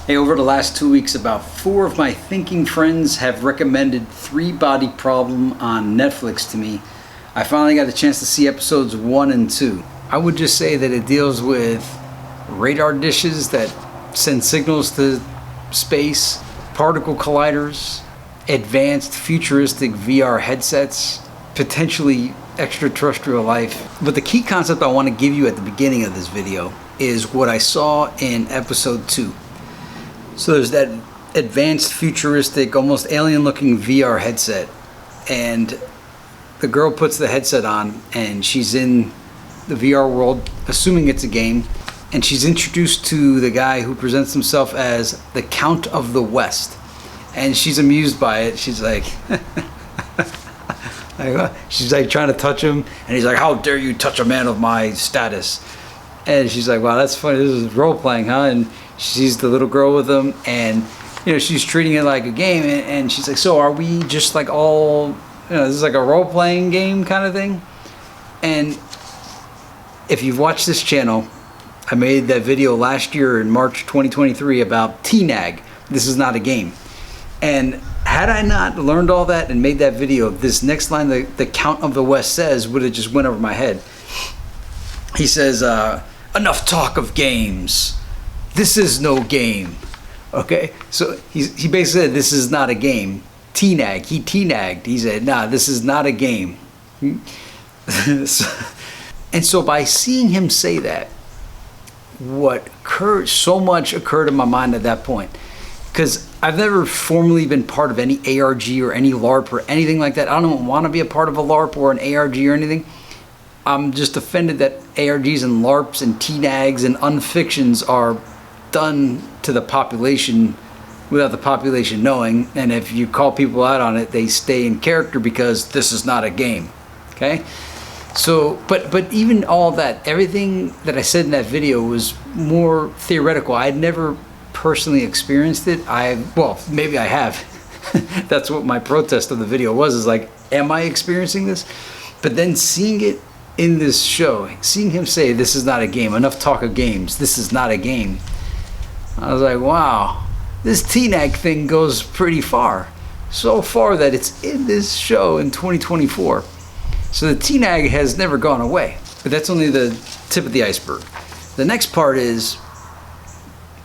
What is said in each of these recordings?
Hey, over the last 2 weeks, about 4 of my thinking friends have recommended Three Body Problem on Netflix to me. I finally got the chance to see episodes 1 and 2. I would just say that it deals with radar dishes that send signals to space, particle colliders, advanced futuristic VR headsets, potentially extraterrestrial life. But the key concept I want to give you at the beginning of this video is what I saw in episode 2. So there's that advanced futuristic, almost alien looking VR headset, and the girl puts the headset on and she's in the VR world, assuming it's a game, and she's introduced to the guy who presents himself as the Count of the West, and she's amused by it. She's like she's like trying to touch him, and he's like, "How dare you touch a man of my status?" And she's like, "Wow, that's funny. This is role playing, huh?" And she's the little girl with him, and she's treating it like a game, and she's like, "So are we just like all, this is like a role playing game kind of thing?" And if you've watched this channel, I made that video last year in March 2023 about TINAG. This is not a game. And had I not learned all that and made that video, this next line the Count of the West says would have just went over my head. He says, "Enough talk of games. This is no game." Okay, so he basically said this is not a game. TINAG, he TINAG'd. He said, "Nah, this is not a game." And so by seeing him say that, so much occurred in my mind at that point, because I've never formally been part of any ARG or any LARP or anything like that. I don't want to be a part of a LARP or an ARG or anything. I'm just offended that ARGs and LARPs and TINAGs and unfictions are done to the population without the population knowing, and if you call people out on it, they stay in character because this is not a game. Okay, so but even all that, everything that I said in that video was more theoretical. I had never personally experienced it. Well, maybe I have. That's what my protest of the video was, is like, am I experiencing this? But then seeing it in this show, seeing him say this is not a game, enough talk of games, this is not a game, I was like, wow, this TINAG thing goes pretty far. So far that it's in this show in 2024. So the TINAG has never gone away. But that's only the tip of the iceberg. The next part is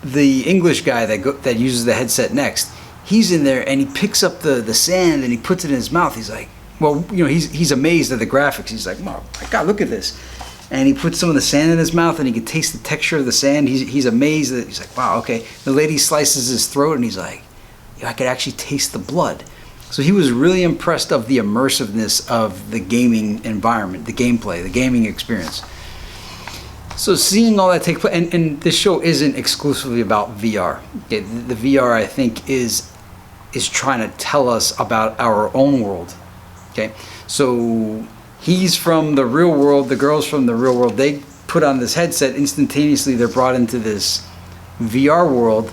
the English guy that uses the headset next. He's in there and he picks up the sand and he puts it in his mouth. He's like, well, he's amazed at the graphics. He's like, "Oh my God, look at this." And he puts some of the sand in his mouth and he can taste the texture of the sand. He's amazed that he's like, "Wow, okay." The lady slices his throat and he's like, "I could actually taste the blood." So he was really impressed of the immersiveness of the gaming environment, the gameplay, the gaming experience. So seeing all that take place, and this show isn't exclusively about VR. Okay, the VR, I think, is trying to tell us about our own world. Okay, so he's from the real world, the girl's from the real world. They put on this headset, instantaneously they're brought into this VR world,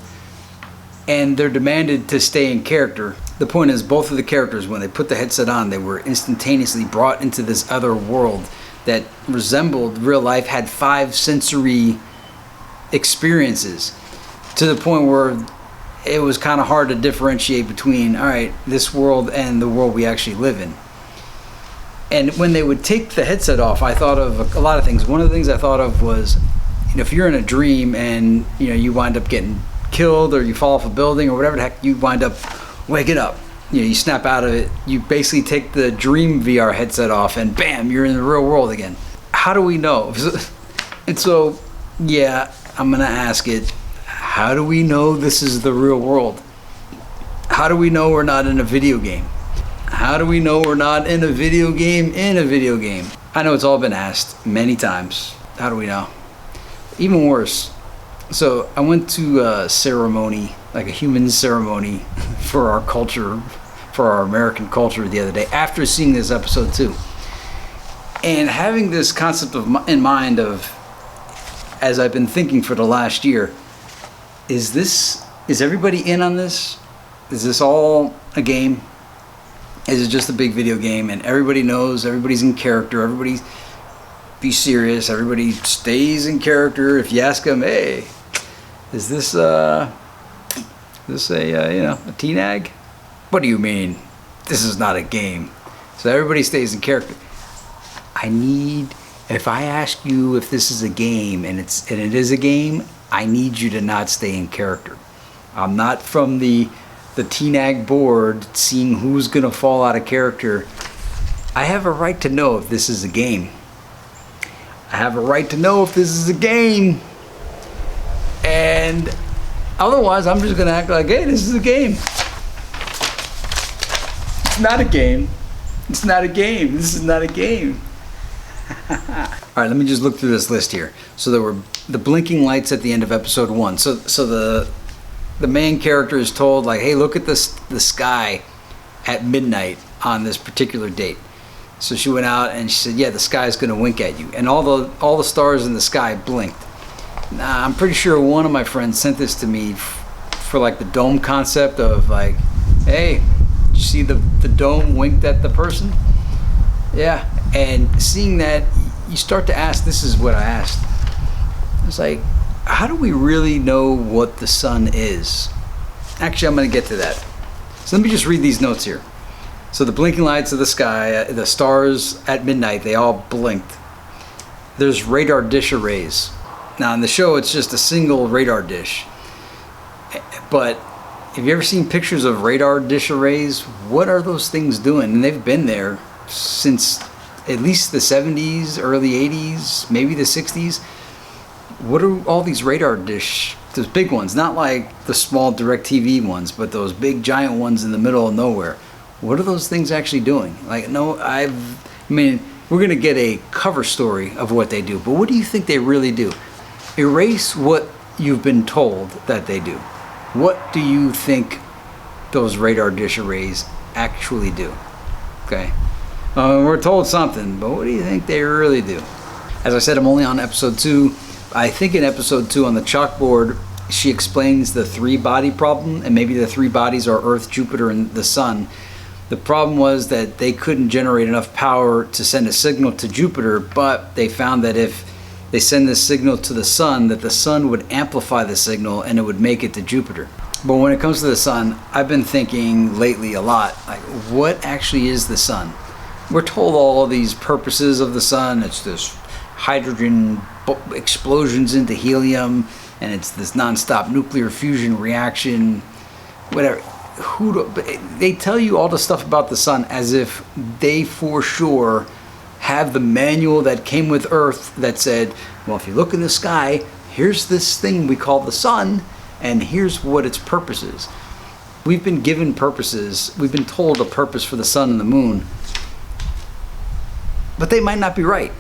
and they're demanded to stay in character. The point is, both of the characters, when they put the headset on, they were instantaneously brought into this other world that resembled real life, had 5 sensory experiences, to the point where it was kind of hard to differentiate between, all right, this world and the world we actually live in. And when they would take the headset off, I thought of a lot of things. One of the things I thought of was, if you're in a dream and you wind up getting killed or you fall off a building or whatever the heck, you wind up waking up. You snap out of it. You basically take the dream VR headset off and bam, you're in the real world again. How do we know? And so, yeah, I'm gonna ask it. How do we know this is the real world? How do we know we're not in a video game? How do we know we're not in a video game in a video game? I know it's all been asked many times. How do we know? Even worse. So I went to a ceremony, like a human ceremony for our culture, for our American culture the other day, after seeing this episode 2. And having this concept in mind of, as I've been thinking for the last year, is everybody in on this? Is this all a game? Is it just a big video game and everybody knows, everybody's in character, everybody be serious, everybody stays in character? If you ask them, hey, is this Is this a TINAG? What do you mean? This is not a game. So everybody stays in character. If I ask you if this is a game and it is a game, I need you to not stay in character. I'm not from the TINAG board seeing who's gonna fall out of character. I have a right to know if this is a game. I have a right to know if this is a game. And otherwise, I'm just gonna act like, hey, this is a game. It's not a game. It's not a game. This is not a game. All right, let me just look through this list here. So there were the blinking lights at the end of episode 1. So the main character is told, like, hey, look at the sky at midnight on this particular date. So she went out and she said, yeah, the sky's gonna wink at you. And all the stars in the sky blinked. Now, I'm pretty sure one of my friends sent this to me for like the dome concept of like, hey, did you see the dome winked at the person? Yeah. And seeing that, you start to ask, this is what I asked. It's like, how do we really know what the sun is? Actually, I'm going to get to that. So let me just read these notes here. So the blinking lights of the sky, the stars at midnight, they all blinked. There's radar dish arrays. Now in the show, it's just a single radar dish. But have you ever seen pictures of radar dish arrays? What are those things doing? And they've been there since at least the 70s, early 80s, maybe the 60s. What are all these radar dish, those big ones, not like the small DirecTV ones, but those big giant ones in the middle of nowhere? What are those things actually doing? Like, no, we're gonna get a cover story of what they do, but what do you think they really do? Erase what you've been told that they do. What do you think those radar dish arrays actually do? Okay. We're told something, but what do you think they really do? As I said, I'm only on episode 2. I think in episode 2 on the chalkboard, she explains the 3-body problem, and maybe the 3 bodies are Earth, Jupiter, and the Sun. The problem was that they couldn't generate enough power to send a signal to Jupiter, but they found that if they send this signal to the Sun, that the Sun would amplify the signal and it would make it to Jupiter. But when it comes to the Sun, I've been thinking lately a lot, like, what actually is the Sun? We're told all of these purposes of the Sun. It's this hydrogen explosions into helium, and it's this nonstop nuclear fusion reaction, whatever. They tell you all the stuff about the Sun as if they for sure have the manual that came with Earth that said, well, if you look in the sky, here's this thing we call the Sun, and here's what its purpose is. We've been given purposes. We've been told a purpose for the Sun and the Moon, but they might not be right.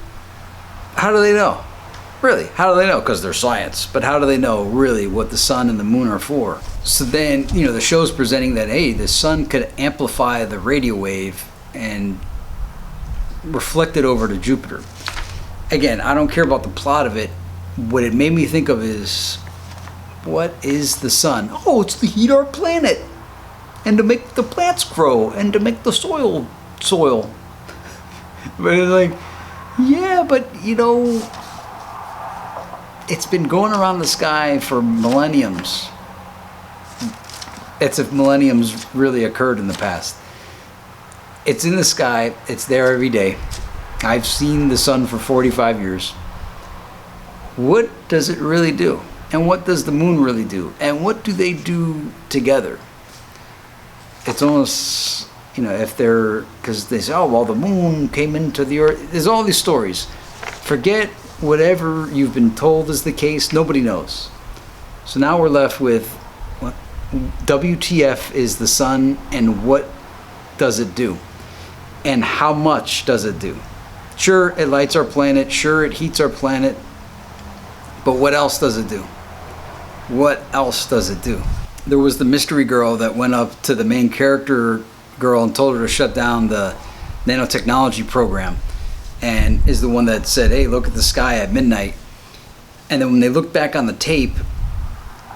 How do they know? Really, how do they know? Because they're science. But how do they know really what the Sun and the Moon are for? So then, the show's presenting that, hey, the Sun could amplify the radio wave and reflect it over to Jupiter. Again, I don't care about the plot of it. What it made me think of is, what is the Sun? Oh, it's to heat our planet, and to make the plants grow, and to make the soil. But it's like, yeah, but it's been going around the sky for millenniums. It's if millenniums really occurred in the past. It's in the sky. It's there every day. I've seen the Sun for 45 years. What does it really do? And what does the Moon really do? And what do they do together? It's almost, if they're, because they say, oh, well, the Moon came into the Earth. There's all these stories. Forget whatever you've been told is the case. Nobody knows. So now we're left with, what? WTF is the Sun, and what does it do? And how much does it do? Sure, it lights our planet. Sure, it heats our planet. But what else does it do? What else does it do? There was the mystery girl that went up to the main character girl and told her to shut down the nanotechnology program, and is the one that said, hey, look at the sky at midnight. And then when they looked back on the tape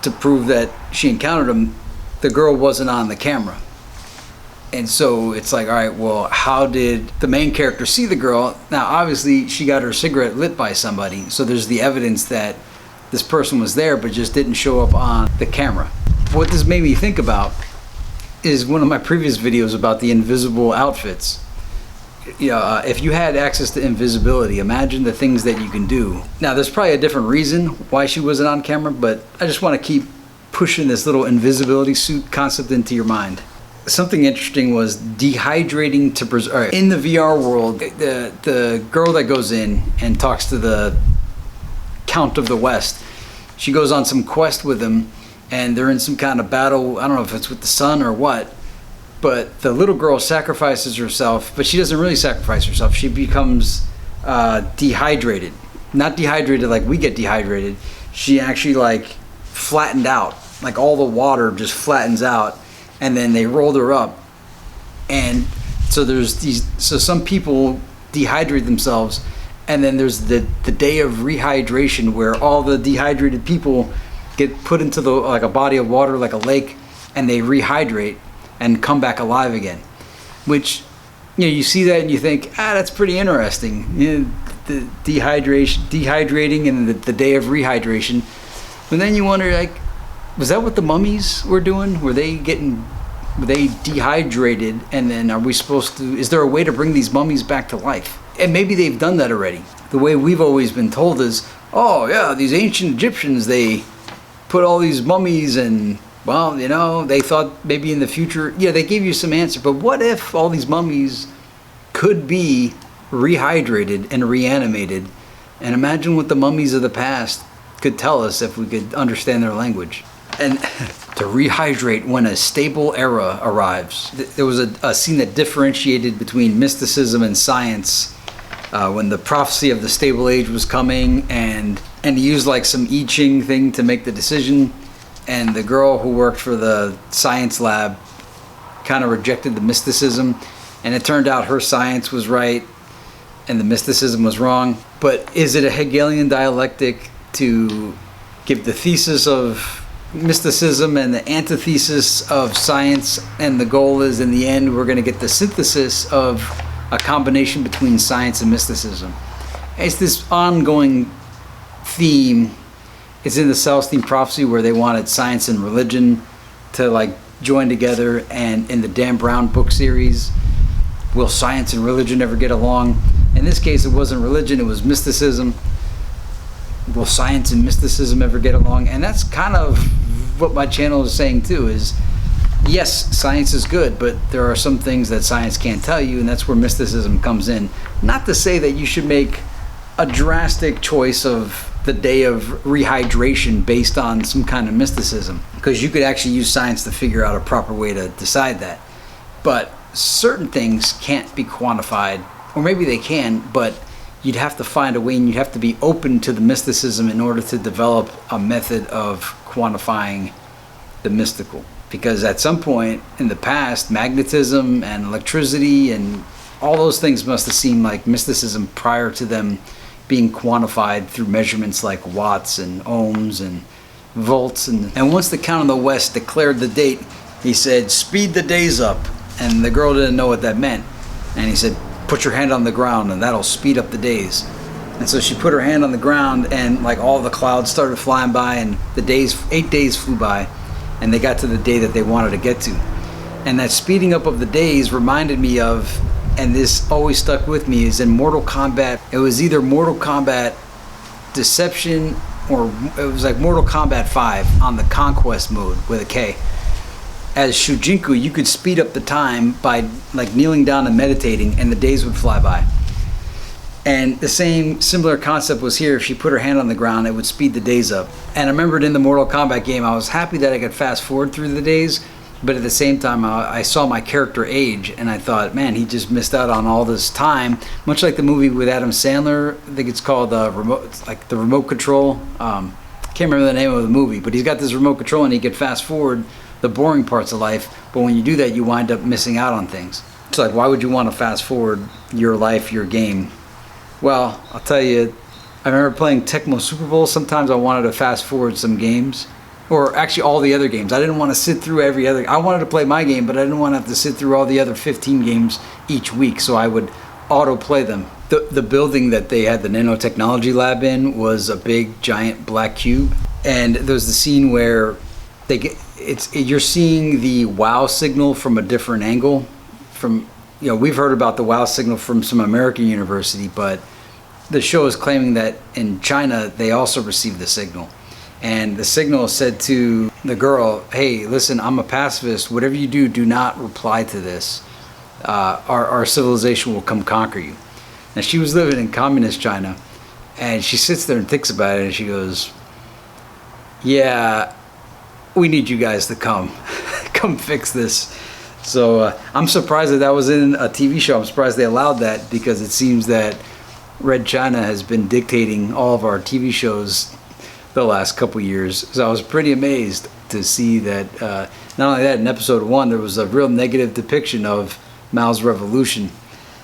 to prove that she encountered him, the girl wasn't on the camera. And so it's like, all right, well, how did the main character see the girl? Now, obviously, she got her cigarette lit by somebody, so there's the evidence that this person was there but just didn't show up on the camera. What this made me think about is one of my previous videos about the invisible outfits. If you had access to invisibility, imagine the things that you can do. Now, there's probably a different reason why she wasn't on camera, but I just want to keep pushing this little invisibility suit concept into your mind. Something interesting was dehydrating to preserve. In the VR world, the girl that goes in and talks to the Count of the West, she goes on some quest with him, and they're in some kind of battle. I don't know if it's with the sun or what. But the little girl sacrifices herself, but she doesn't really sacrifice herself. She becomes dehydrated. Not dehydrated like we get dehydrated. She actually like flattened out. Like all the water just flattens out, and then they rolled her up. And so so some people dehydrate themselves, and then there's the day of rehydration where all the dehydrated people get put into like a body of water, like a lake, and they rehydrate and come back alive again. Which, you see that and you think, that's pretty interesting. The dehydrating and the day of rehydration. But then you wonder, like, was that what the mummies were doing? Were they dehydrated, and then is there a way to bring these mummies back to life? And maybe they've done that already. The way we've always been told is, oh yeah, these ancient Egyptians, they put all these mummies, and well, they thought maybe in the future, they gave you some answer, but what if all these mummies could be rehydrated and reanimated? And imagine what the mummies of the past could tell us if we could understand their language. And to rehydrate when a stable era arrives. There was a scene that differentiated between mysticism and science when the prophecy of the stable age was coming, and he used like some I Ching thing to make the decision. And the girl who worked for the science lab kind of rejected the mysticism, and it turned out her science was right and the mysticism was wrong. But is it a Hegelian dialectic to give the thesis of mysticism and the antithesis of science, and the goal is in the end we're going to get the synthesis of a combination between science and mysticism? It's this ongoing theme. It's in the Celestine prophecy where they wanted science and religion to like join together, and in the Dan Brown book series, will science and religion ever get along? In this case, it wasn't religion, it was mysticism. Will science and mysticism ever get along? And that's kind of what my channel is saying too, is yes, science is good, but there are some things that science can't tell you, and that's where mysticism comes in. Not to say that you should make a drastic choice of the day of rehydration based on some kind of mysticism, because you could actually use science to figure out a proper way to decide that. But certain things can't be quantified, or maybe they can, but you'd have to find a way, and you'd have to be open to the mysticism in order to develop a method of quantifying the mystical. Because at some point in the past, magnetism and electricity and all those things must have seemed like mysticism prior to them being quantified through measurements like watts and ohms and volts. And once the Count of the West declared the date, he said, speed the days up. And the girl didn't know what that meant. And he said, put your hand on the ground and that'll speed up the days. And so she put her hand on the ground, and like all the clouds started flying by, and 8 days flew by, and they got to the day that they wanted to get to. And that speeding up of the days reminded me of, and this always stuck with me, is in Mortal Kombat. It was either Mortal Kombat Deception, or it was like Mortal Kombat 5 on the Conquest mode with a K. As Shujinku, you could speed up the time by like kneeling down and meditating, and the days would fly by. And the similar concept was here. If she put her hand on the ground, it would speed the days up. And I remembered in the Mortal Kombat game, I was happy that I could fast forward through the days, but at the same time, I saw my character age, and I thought, man, he just missed out on all this time. Much like the movie with Adam Sandler, I think it's called the remote control. Can't remember the name of the movie, but he's got this remote control, and he could fast forward the boring parts of life. But when you do that, you wind up missing out on things. It's like, why would you want to fast forward your life, your game? Well, I'll tell you, I remember playing Tecmo Super Bowl. Sometimes I wanted to fast forward some games, or actually all the other games. I didn't want to sit through every other. I wanted to play my game, but I didn't want to have to sit through all the other 15 games each week, so I would auto play them. The building that they had the nanotechnology lab in was a big giant black cube, and there was the scene where you're seeing the wow signal from a different angle. From, you know, we've heard about the wow signal from some American university, but the show is claiming that in China they also received the signal. And the signal said to the girl, hey, listen, I'm a pacifist. Whatever you do, do not reply to this. Our civilization will come conquer you. Now, she was living in communist China, and she sits there and thinks about it, and she goes, yeah, we need you guys to come fix this. So I'm surprised that was in a TV show. I'm surprised they allowed that, because it seems that Red China has been dictating all of our TV shows the last couple years. So I was pretty amazed to see that not only that, in episode 1 there was a real negative depiction of Mao's revolution.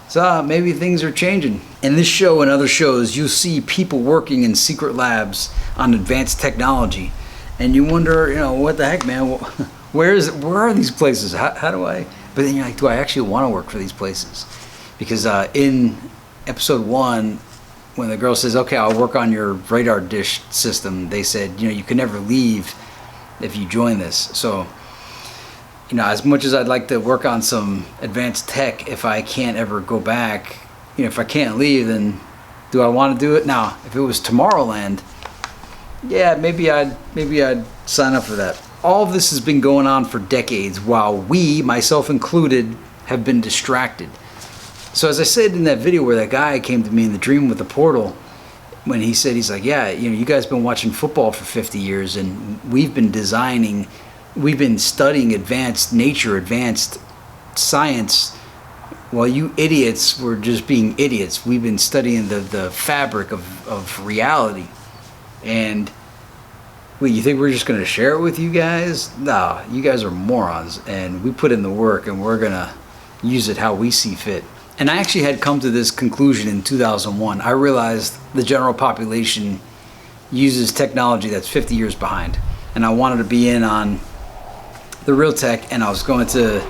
So maybe things are changing. In this show and other shows, you see people working in secret labs on advanced technology, and you wonder, you know, what the heck, man? Where are these places? How do I? But then you're like, do I actually want to work for these places? Because in episode 1, when the girl says, okay, I'll work on your radar dish system, they said, you know, you can never leave if you join this. So, you know, as much as I'd like to work on some advanced tech, if I can't ever go back, you know, if I can't leave, then do I want to do it? Now, if it was Tomorrowland, yeah, maybe I'd sign up for that. All of this has been going on for decades, while we, myself included, have been distracted. So as I said in that video where that guy came to me in the dream with the portal, when he said, he's like, yeah, you know, you guys been watching football for 50 years, and we've been studying advanced nature, advanced science, while you idiots were just being idiots. We've been studying the fabric of reality. And wait, you think we're just going to share it with you guys? No, you guys are morons, and we put in the work, and we're going to use it how we see fit. And I actually had come to this conclusion in 2001. I realized the general population uses technology that's 50 years behind. And I wanted to be in on the real tech, and I was going to,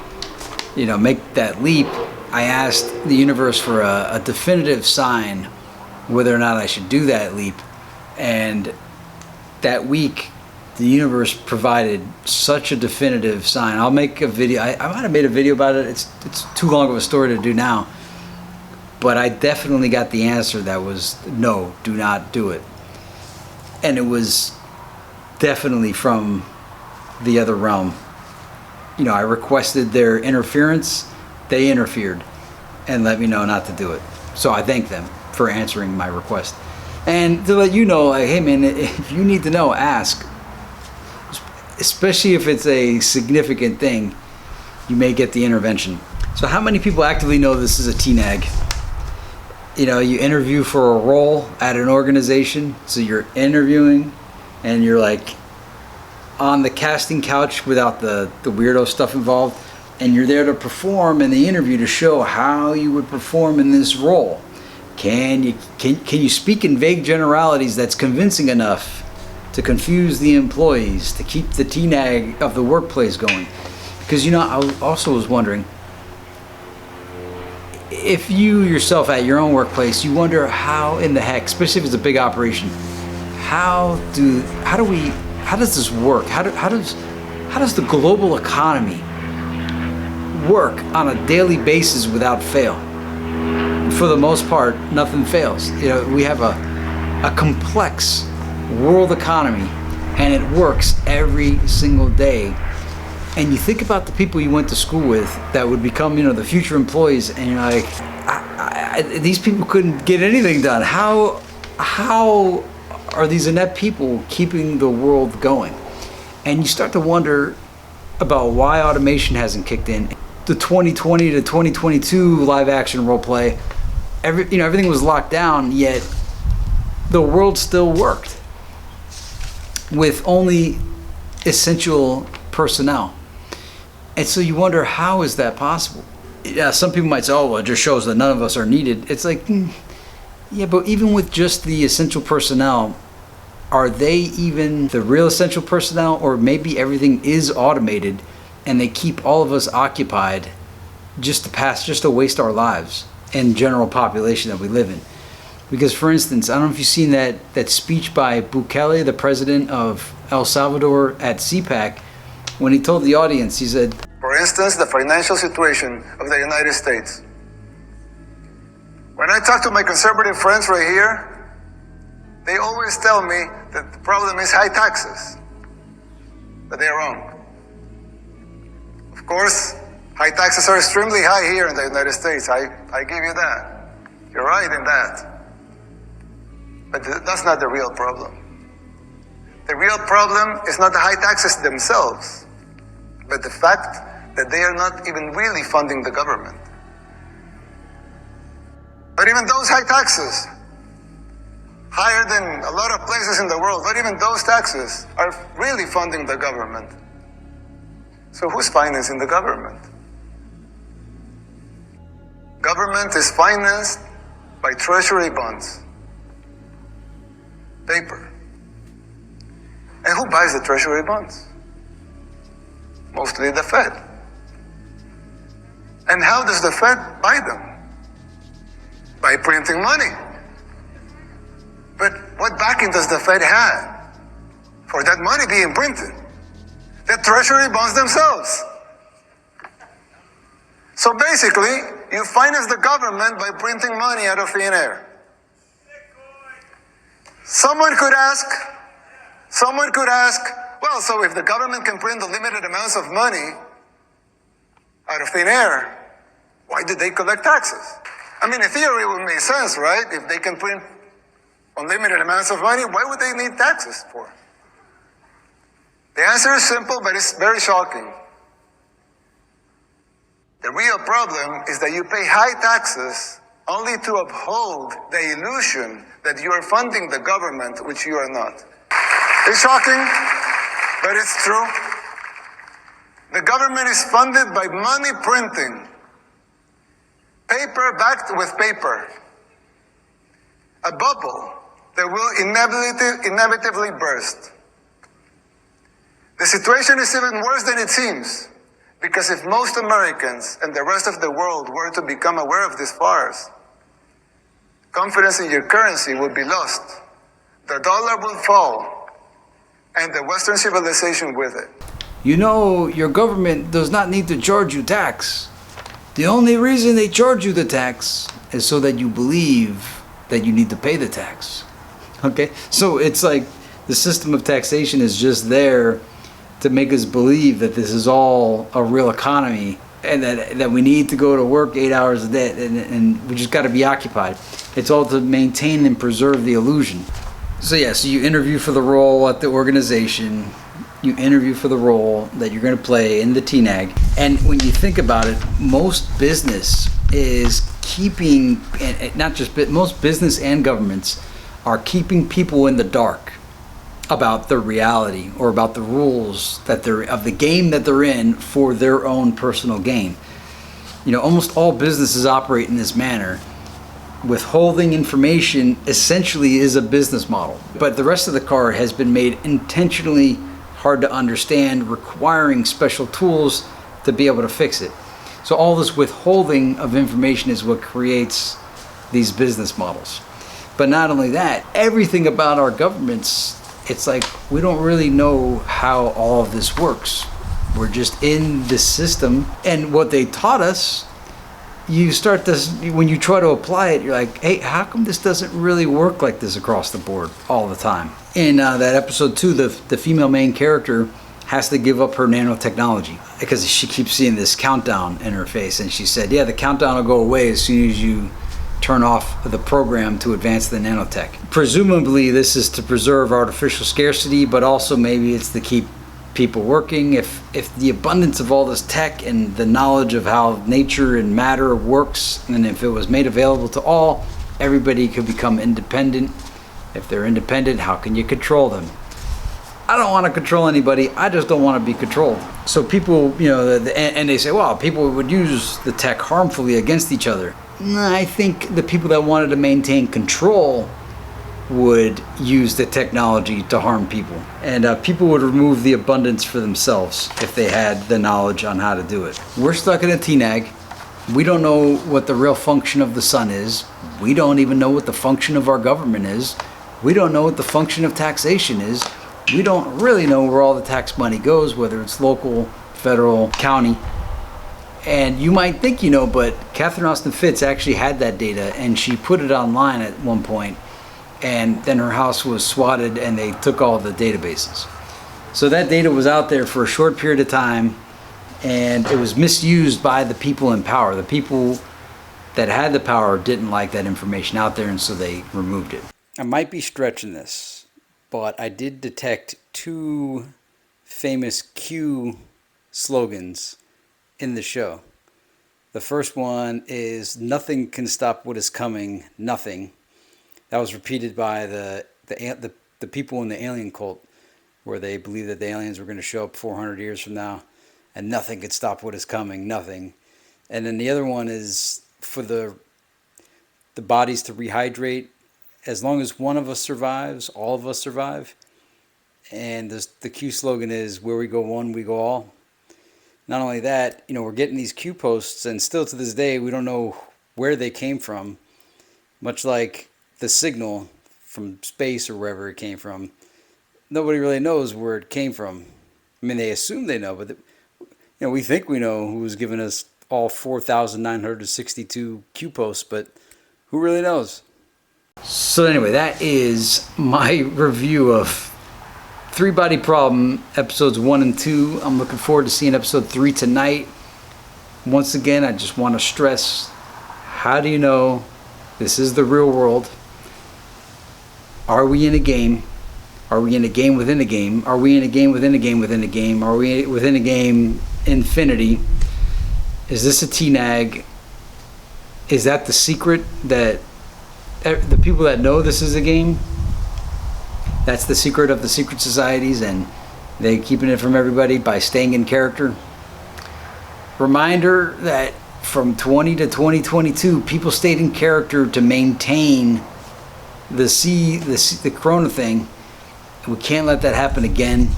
you know, make that leap. I asked the universe for a definitive sign whether or not I should do that leap. And that week, the universe provided such a definitive sign. I'll make a video. I might have made a video about it. It's too long of a story to do now. But I definitely got the answer that was, no, do not do it. And it was definitely from the other realm. You know, I requested their interference. They interfered and let me know not to do it. So I thank them for answering my request. And to let you know, like, hey man, if you need to know, ask. Especially if it's a significant thing, you may get the intervention. So how many people actively know this is a TINAG? You know, you interview for a role at an organization, so you're interviewing and you're like on the casting couch without the weirdo stuff involved, and you're there to perform in the interview to show how you would perform in this role. Can you speak in vague generalities that's convincing enough to confuse the employees, to keep the TINAG of the workplace going? Because, you know, I also was wondering, if you yourself at your own workplace, you wonder how in the heck, especially if it's a big operation, how does this work? How does the global economy work on a daily basis without fail? For the most part, nothing fails. You know, we have a complex world economy, and it works every single day. And you think about the people you went to school with that would become, you know, the future employees, and you're like, these people couldn't get anything done. How are these inept people keeping the world going? And you start to wonder about why automation hasn't kicked in. The 2020 to 2022 live action role play, everything was locked down, yet the world still worked with only essential personnel. And so you wonder, how is that possible? Yeah, some people might say, oh, well, it just shows that none of us are needed. It's like, yeah, but even with just the essential personnel, are they even the real essential personnel? Or maybe everything is automated and they keep all of us occupied just to waste our lives and general population that we live in. Because, for instance, I don't know if you've seen that speech by Bukele, the president of El Salvador, at CPAC, when he told the audience, he said, for instance, the financial situation of the United States. When I talk to my conservative friends right here, they always tell me that the problem is high taxes. But they're wrong. Of course, high taxes are extremely high here in the United States. I give you that. You're right in that. But that's not the real problem. The real problem is not the high taxes themselves, but the fact that they are not even really funding the government. But even those high taxes, higher than a lot of places in the world, but even those taxes are really funding the government. So who's financing the government? Government is financed by treasury bonds, paper. And who buys the treasury bonds? Mostly the Fed. And how does the Fed buy them? By printing money. But what backing does the Fed have for that money being printed? The treasury bonds themselves. So basically, you finance the government by printing money out of thin air. Someone could ask, well, so if the government can print unlimited amounts of money out of thin air, why did they collect taxes? I mean, in theory, it would make sense, right? If they can print unlimited amounts of money, why would they need taxes for? The answer is simple, but it's very shocking. The real problem is that you pay high taxes only to uphold the illusion that you are funding the government, which you are not. It's shocking, but it's true. The government is funded by money printing, paper backed with paper, a bubble that will inevitably burst. The situation is even worse than it seems, because if most Americans and the rest of the world were to become aware of this farce, confidence in your currency would be lost, the dollar will fall, and the Western civilization with it. you know, your government does not need to charge you tax. The only reason they charge you the tax is so that you believe that you need to pay the tax. Okay? So it's like the system of taxation is just there to make us believe that this is all a real economy and that we need to go to work 8 hours a day and we just got to be occupied. It's all to maintain and preserve the illusion. So yeah, so you interview for the role at the organization, you interview for the role that you're going to play in the TINAG, and when you think about it, most business is keeping, and not just most business and governments are keeping people in the dark about the reality or about the rules that they're of the game that they're in for their own personal gain. You know, almost all businesses operate in this manner. Withholding information essentially is a business model, but the rest of the card has been made intentionally hard to understand, requiring special tools to be able to fix it. So all this withholding of information is what creates these business models. But not only that, everything about our governments, it's like we don't really know how all of this works. We're just in this system, and what they taught us, you start this, when you try to apply it, you're like, hey, how come this doesn't really work like this across the board all the time? In that episode 2, the female main character has to give up her nanotechnology because she keeps seeing this countdown in her face, and she said, yeah, the countdown will go away as soon as you turn off the program to advance the nanotech. Presumably this is to preserve artificial scarcity, but also maybe it's to keep people working. If the abundance of all this tech and the knowledge of how nature and matter works, and if it was made available to all, everybody could become independent. If they're independent, how can you control them? I don't want to control anybody. I just don't want to be controlled. So people, you know, and they say, well, people would use the tech harmfully against each other. I think the people that wanted to maintain control would use the technology to harm people. And people would remove the abundance for themselves if they had the knowledge on how to do it. We're stuck in a TINAG. We don't know what the real function of the sun is. We don't even know what the function of our government is. We don't know what the function of taxation is. We don't really know where all the tax money goes, whether it's local, federal, county. And you might think you know, but Catherine Austin Fitts actually had that data, and she put it online at one point, and then her house was swatted and they took all the databases. So that data was out there for a short period of time, and it was misused by the people in power. The people that had the power didn't like that information out there, and so they removed it. I might be stretching this, but I did detect 2 famous Q slogans in the show. The first one is "Nothing can stop what is coming, nothing." That was repeated by the people in the alien cult, where they believe that the aliens were going to show up 400 years from now, and nothing could stop what is coming, nothing. And then the other one is for the bodies to rehydrate. As long as one of us survives, all of us survive. And the Q slogan is, "Where we go one, we go all." Not only that, we're getting these Q posts, and still to this day, we don't know where they came from. Much like the signal from space or wherever it came from. Nobody really knows where it came from. I mean, they assume they know, but we think we know who's given us all 4,962 Q posts, but who really knows? So anyway, that is my review of 3 Body Problem, episodes 1 and 2. I'm looking forward to seeing episode 3 tonight. Once again, I just want to stress, how do you know this is the real world? Are we in a game? Are we in a game within a game? Are we in a game within a game within a game? Are we within a game infinity? Is this a TINAG? Is that the secret that the people that know this is a game? That's the secret of the secret societies, and they keeping it from everybody by staying in character. Reminder that from 20 to 2022, people stayed in character to maintain the corona thing. We can't let that happen again.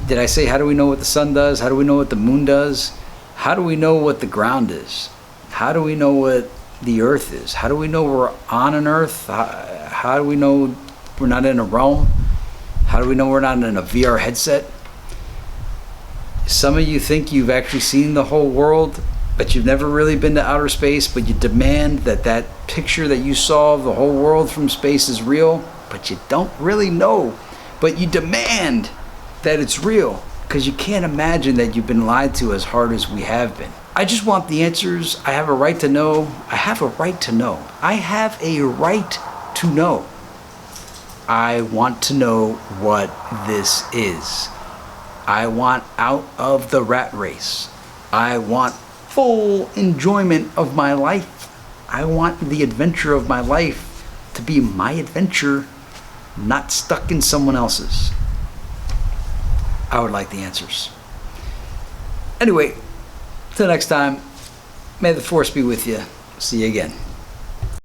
Did I say how do we know what the sun does? How do we know what the moon does? How do we know what the ground is? How do we know what the earth is? How do we know we're on an earth? How do we know we're not in a realm? How do we know we're not in a VR headset? Some of you think you've actually seen the whole world, but you've never really been to outer space, but you demand that picture that you saw of the whole world from space is real, but you don't really know. But you demand that it's real because you can't imagine that you've been lied to as hard as we have been. I just want the answers. I have a right to know. I have a right to know. I have a right to know. I want to know what this is. I want out of the rat race. I want full enjoyment of my life. I want the adventure of my life to be my adventure, not stuck in someone else's. I would like the answers. Anyway, till next time, may the force be with you. See you again.